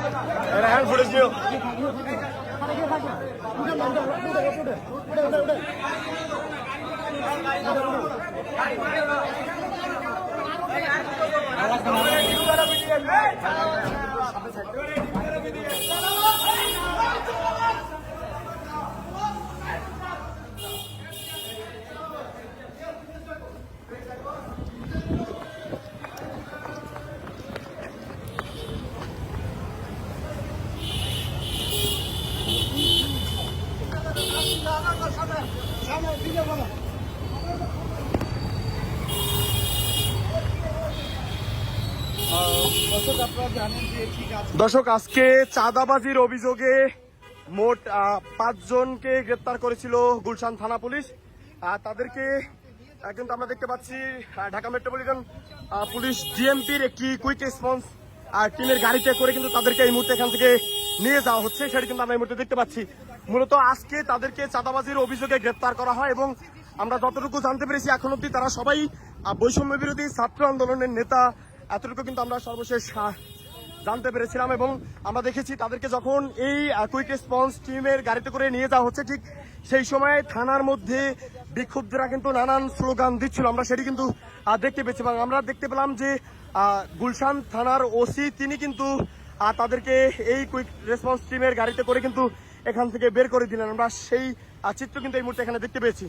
Hand footage নিও। দর্শক, আজকে চাঁদাবাজির অভিযোগে মোট 5 জনকে গ্রেপ্তার করেছিল গুলশান থানা পুলিশ। তাদেরকে কিন্তু আমরা দেখতে পাচ্ছি ঢাকা মেট্রোপলিটন পুলিশ ডিএমপির একটি কুইক রেসপন্স টিমের গাড়িতে করে কিন্তু তাদেরকে এই মুহূর্তে এখান থেকে নিয়ে যাওয়া হচ্ছে, সেটা কিন্তু আমরা এই মুহূর্তে দেখতে পাচ্ছি। মূলত আজকে তাদেরকে চাঁদাবাজির অভিযোগে গ্রেপ্তার করা হয় এবং আমরা যতটুকু জানতে পেরেছি এখন অব্দি তারা সবাই বৈষম্য বিরোধী ছাত্র আন্দোলনের নেতা, এতটুকু কিন্তু আমরা সর্বশেষ জানতে পেরেছিলাম। এবং আমরা দেখেছি তাদেরকে যখন এই কুইক রেসপন্স টিমের গাড়িতে করে নিয়ে যাওয়া হচ্ছে, ঠিক সেই সময় থানার মধ্যে বিক্ষুব্ধরা কিন্তু নানান স্লোগান দিচ্ছিল, আমরা সেটি কিন্তু দেখতে পেয়েছি। এবং আমরা দেখতে পেলাম যে গুলশান থানার ওসি তিনি কিন্তু তাদেরকে এই কুইক রেসপন্স টিমের গাড়িতে করে কিন্তু এখান থেকে বের করে দিলেন। আমরা সেই চিত্র কিন্তু এই মুহূর্তে এখানে দেখতে পেয়েছি।